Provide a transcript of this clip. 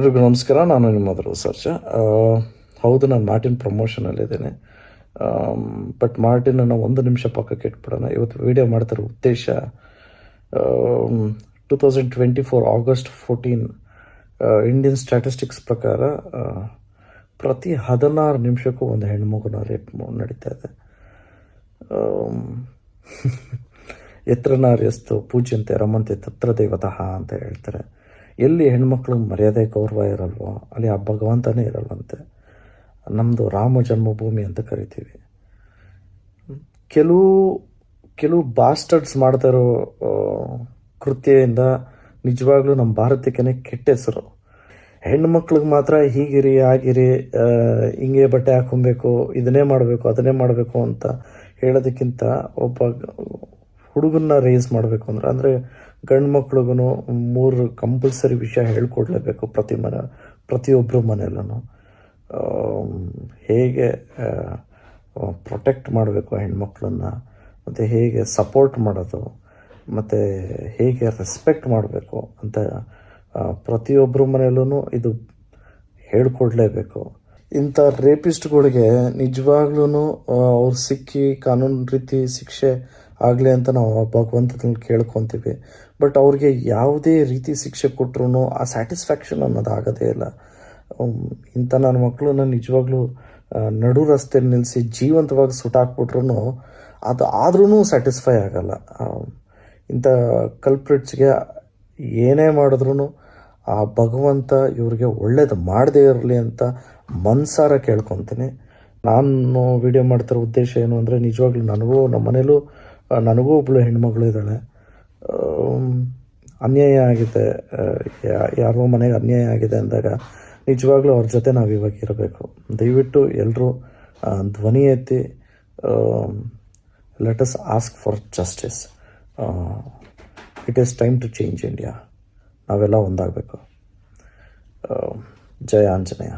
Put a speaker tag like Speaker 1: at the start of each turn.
Speaker 1: ಎಲ್ರಿಗೂ ನಮಸ್ಕಾರ. ನಾನು ನಿಮ್ಮ ಹತ್ರ ಸರ್ಜ. ಹೌದು, ನಾನು ಮಾರ್ಟಿನ್ ಪ್ರಮೋಷನಲ್ಲಿದ್ದೇನೆ. ಬಟ್ ಮಾರ್ಟಿನನ್ನು ಒಂದು ನಿಮಿಷ ಪಕ್ಕಕ್ಕೆ ಇಟ್ಬಿಡೋಣ. ಇವತ್ತು ವಿಡಿಯೋ ಮಾಡ್ತಿರೋ ಉದ್ದೇಶ 2024 August 14 ಇಂಡಿಯನ್ ಸ್ಟ್ಯಾಟಿಸ್ಟಿಕ್ಸ್ ಪ್ರಕಾರ ಪ್ರತಿ 16 ನಿಮಿಷಕ್ಕೂ ಒಂದು ಹೆಣ್ಮಗುನ ರೇಪ್ ನಡೀತಾ ಇದೆ. ಎತ್ರ ನಾರ್ಯಸ್ತು ಪೂಜ್ಯಂತೆ ರಮಂತೆ ತತ್ರ ದೇವತಃ ಅಂತ ಹೇಳ್ತಾರೆ. ಎಲ್ಲಿ ಹೆಣ್ಮಕ್ಳು ಮರ್ಯಾದೆ ಗೌರವ ಇರಲ್ವೋ ಅಲ್ಲಿ ಆ ಭಗವಂತನೇ ಇರಲ್ವಂತೆ. ನಮ್ಮದು ರಾಮ ಜನ್ಮಭೂಮಿ ಅಂತ ಕರಿತೀವಿ. ಕೆಲವು ಬಾಸ್ಟರ್ಡ್ಸ್ ಮಾಡ್ತಾ ಇರೋ ಕೃತ್ಯದಿಂದ ನಿಜವಾಗ್ಲೂ ನಮ್ಮ ಭಾರತಕ್ಕೇ ಕೆಟ್ಟ ಹೆಸರು. ಹೆಣ್ಮಕ್ಳಿಗೆ ಮಾತ್ರ ಹೀಗಿರಿ ಆಗಿರಿ, ಹಿಂಗೆ ಬಟ್ಟೆ ಹಾಕೊಬೇಕು, ಇದನ್ನೇ ಮಾಡಬೇಕು ಅದನ್ನೇ ಮಾಡಬೇಕು ಅಂತ ಹೇಳೋದಕ್ಕಿಂತ ಒಬ್ಬ ಹುಡುಗನ್ನ ರೇಸ್ ಮಾಡಬೇಕು ಅಂದರೆ ಗಂಡು ಮಕ್ಳಿಗೂ 3 ಕಂಪಲ್ಸರಿ ವಿಷಯ ಹೇಳ್ಕೊಡ್ಲೇಬೇಕು ಪ್ರತಿಯೊಬ್ಬರು ಮನೆಯಲ್ಲೂ. ಹೇಗೆ ಪ್ರೊಟೆಕ್ಟ್ ಮಾಡಬೇಕು ಹೆಣ್ಮಕ್ಳನ್ನ, ಮತ್ತು ಹೇಗೆ ಸಪೋರ್ಟ್ ಮಾಡೋದು, ಮತ್ತು ಹೇಗೆ ರೆಸ್ಪೆಕ್ಟ್ ಮಾಡಬೇಕು ಅಂತ ಪ್ರತಿಯೊಬ್ಬರ ಮನೆಯಲ್ಲೂ ಇದು ಹೇಳ್ಕೊಡ್ಲೇಬೇಕು. ಇಂಥ ರೇಪಿಸ್ಟ್ಗಳಿಗೆ ನಿಜವಾಗ್ಲೂ ಅವ್ರು ಸಿಕ್ಕಿ ಕಾನೂನು ರೀತಿ ಶಿಕ್ಷೆ ಆಗಲಿ ಅಂತ ನಾವು ಭಗವಂತನಲ್ಲಿ ಕೇಳ್ಕೊತೀವಿ. ಬಟ್ ಅವ್ರಿಗೆ ಯಾವುದೇ ರೀತಿ ಶಿಕ್ಷೆ ಕೊಟ್ಟರು ಆ ಸ್ಯಾಟಿಸ್ಫ್ಯಾಕ್ಷನ್ ಅನ್ನೋದು ಆಗೋದೇ ಇಲ್ಲ. ಇಂಥ ನನ್ನ ಮಕ್ಕಳನ್ನ ನಿಜವಾಗ್ಲೂ ನಡು ರಸ್ತೆ ನಿಲ್ಲಿಸಿ ಜೀವಂತವಾಗಿ ಸುಟ್ಟಾಕ್ಬಿಟ್ರು ಅದು ಆದ್ರೂ ಸ್ಯಾಟಿಸ್ಫೈ ಆಗಲ್ಲ. ಇಂಥ ಕಲ್ಪ್ರಿಟ್ಸ್ಗೆ ಏನೇ ಮಾಡಿದ್ರೂ ಆ ಭಗವಂತ ಇವ್ರಿಗೆ ಒಳ್ಳೇದು ಮಾಡದೇ ಇರಲಿ ಅಂತ ಮನಸಾರ ಕೇಳ್ಕೊತೀನಿ. ನಾನು ವಿಡಿಯೋ ಮಾಡ್ತಿರೋ ಉದ್ದೇಶ ಏನು ಅಂದರೆ, ನಿಜವಾಗ್ಲೂ ನಮ್ಮ ಮನೇಲೂ ನನಗೂ ಒಬ್ಬಳು ಹೆಣ್ಮಗಳು ಇದ್ದಾಳೆ. ಅನ್ಯಾಯ ಆಗಿದೆ, ಯಾರೋ ಮನೆಗೆ ಅನ್ಯಾಯ ಆಗಿದೆ ಅಂದಾಗ ನಿಜವಾಗ್ಲೂ ಅವ್ರ ಜೊತೆ ನಾವು ಇವಾಗ ಇರಬೇಕು. ದಯವಿಟ್ಟು ಎಲ್ಲರೂ ಧ್ವನಿ ಎತ್ತಿ let us ask for justice. It is time to change India. ನಾವೆಲ್ಲ ಒಂದಾಗಬೇಕು. ಜಯ ಆಂಜನೇಯ.